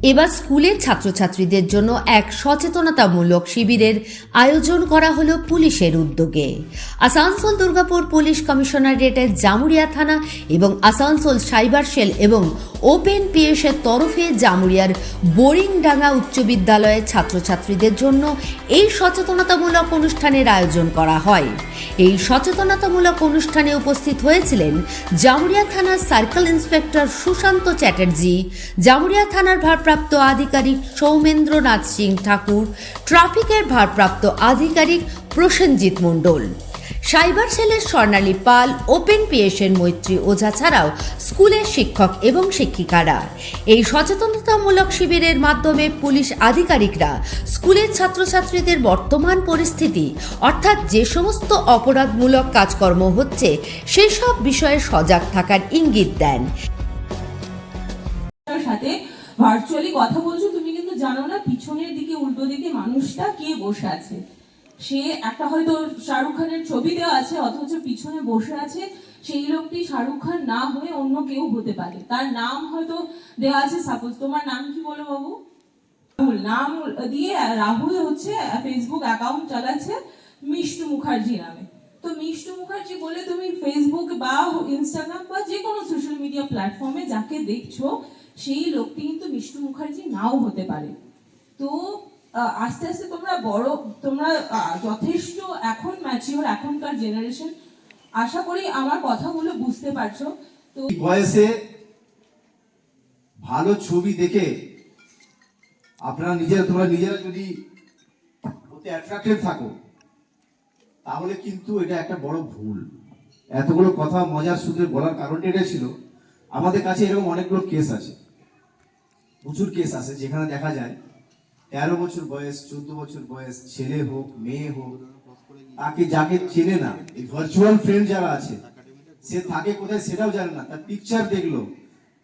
এবার স্কুলের ছাত্রছাত্রীদের জন্য এক সচেতনতামূলক শিবিরের আয়োজন করা হলো পুলিশের উদ্যোগে। আসানসোল দুর্গাপুর পুলিশ কমিশনারেটের জামুরিয়া থানা এবং আসানসোল সাইবার সেল এবং ওপেন পিএসের তরফে জামুরিয়ার বোরিংডাঙ্গা উচ্চ বিদ্যালয়ের ছাত্রছাত্রীদের জন্য এই সচেতনতামূলক অনুষ্ঠানের আয়োজন করা হয়। এই সচেতনতামূলক অনুষ্ঠানে উপস্থিত হয়েছিলেন জামুরিয়া থানার সার্কেল ইন্সপেক্টর সুশান্ত চ্যাটার্জি, জামুরিয়া থানার ভারপ্রাপ্ত আধিকারিক সৌমেন্দ্রনাথ সিং ঠাকুর, ট্রাফিকের ভারপ্রাপ্ত আধিকারিক প্রসেনজিৎ মণ্ডল, সাইবার সেলের স্বর্ণালী পাল, ওপেন পিএসের মৈত্রী ওঝা ছাড়াও স্কুলের শিক্ষক এবং শিক্ষিকারা। এই সচেতনতামূলক শিবিরের মাধ্যমে পুলিশ আধিকারিকরা স্কুলের ছাত্রছাত্রীদের বর্তমান পরিস্থিতি অর্থাৎ যে সমস্ত অপরাধমূলক কাজকর্ম হচ্ছে সেসব বিষয়ে সজাগ থাকার ইঙ্গিত দেন। সাথে ভার্চুয়ালি কথা বলছো, তুমি কিন্তু জানো না পিছনের দিকে উল্টো দিকে মানুষটা কে বসে আছে। সে একটা হয়তো শাহরুখ খানের ছবি দেওয়া আছে, অথচ পিছনে বসে আছে সেই লোকটি শাহরুখ খান না হয়ে অন্য কেউ হতে পারে। তার নাম হয়তো দেওয়া আছে, সাপোজ তোমার নাম কি বলো বাবু? রাহুল। নাম দিয়ে রাহুল হচ্ছে ফেসবুক অ্যাকাউন্ট চালাচ্ছে মিষ্টু মুখার্জি নামে। তো মিষ্টু মুখার্জি বলে তুমি ফেসবুক বা ইনস্টাগ্রাম বা যে কোনো সোশ্যাল মিডিয়া প্ল্যাটফর্মে যাকে দেখছো সেই লোকটি কিন্তু মিষ্টু মুখার্জি নাও হতে পারে। তো আস্তে আস্তে তোমরা যথেষ্ট এখন ম্যাচিওর, এখনকার জেনারেশন, আশা করি আমার কথাগুলো বুঝতে পারছো। তো বয়সে ভালো ছবি দেখে তোমরা নিজেরা যদি ওতে অ্যাট্রাক্টেড থাকো তাহলে কিন্তু এটা একটা বড় ভুল। এতগুলো কথা মজার সূত্রে বলার কারণটা এটা ছিল, আমাদের কাছে এরকম অনেকগুলো কেস আছে, প্রচুর কেস আছে যেখানে দেখা যায় 13 বছর বয়স, 14 বছর বয়স, ছেলে হোক মেয়ে হোক, তাকে যাকে চেনে না, এই ভার্চুয়াল ফ্রেন্ড যারা আছে, সে থাকে কোথায় সেটাও জানে না, তার পিকচার দেখলো,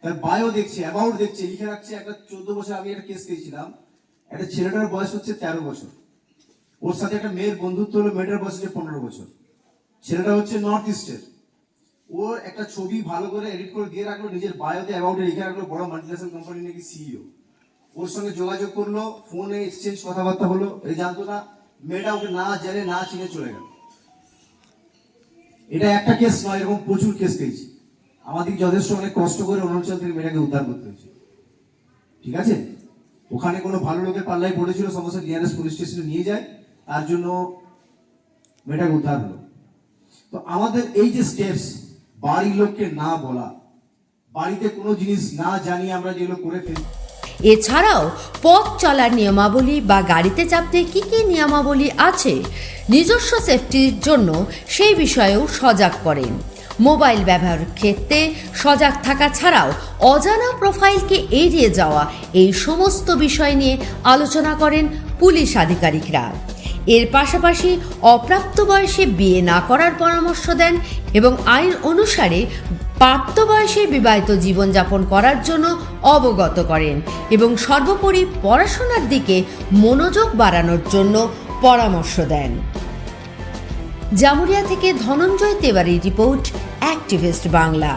তার বায়ো দেখছে, অ্যাবাউট দেখছে, লিখে রাখছে। একটা 14 বছর আমি একটা কেস পেয়েছিলাম, একটা ছেলেটার বয়স হচ্ছে 13 বছর, ওর সাথে একটা মেয়ের বন্ধুত্ব হলো, মেয়েটার বয়স হচ্ছে 15 বছর, ছেলেটা হচ্ছে নর্থ ইস্টের। ওর একটা ছবি ভালো করে এডিট করে দিয়ে রাখলো, নিজের বায়োতে অ্যাবাউটে লিখে রাখলো, বড় মাল্টিন্যাশনাল কোম্পানি নাকি সিইও। ওর সঙ্গে যোগাযোগ করলো, ফোনে এক্সচেঞ্জ কথাবার্তা হলো, এই জানতো না, মেয়েটা ওকে না জেনে না চিনে চলে গেল। এটা একটা কেস নয়, এরকম প্রচুর কেস পেয়েছি। আমাদের যথেষ্ট অনেক কষ্ট করে অরুণাচল থেকে মেয়েটাকে উদ্ধার করতে হয়েছে। ঠিক আছে, ওখানে কোনো ভালো লোকের পাল্লায় পড়েছিল, সমস্ত নিয়ারেস্ট পুলিশ স্টেশনে নিয়ে যায়, তার জন্য মেয়েটাকে উদ্ধার হলো। তো আমাদের এই যে স্টেপস, বাড়ির লোককে না বলা, বাড়িতে কোনো জিনিস না জানিয়ে আমরা যেগুলো করে ফেলি। এছাড়াও পথ চলার নিয়মাবলী বা গাড়িতে চাপতে কী কী নিয়মাবলী আছে নিজস্ব সেফটির জন্য সেই বিষয়েও সজাগ করেন। মোবাইল ব্যবহারের ক্ষেত্রে সজাগ থাকা ছাড়াও অজানা প্রোফাইলকে এড়িয়ে যাওয়া, এই সমস্ত বিষয় নিয়ে আলোচনা করেন পুলিশ আধিকারিকরা। এর পাশাপাশি অপ্রাপ্তবয়সে বিয়ে না করার পরামর্শ দেন এবং আইন অনুসারে প্রাপ্তবয়সে বিবাহিত জীবনযাপন করার জন্য অবগত করেন এবং সর্বোপরি পড়াশোনার দিকে মনোযোগ বাড়ানোর জন্য পরামর্শ দেন। জামুরিয়া থেকে ধনঞ্জয় তেওয়ারির রিপোর্ট, অ্যাক্টিভিস্ট বাংলা।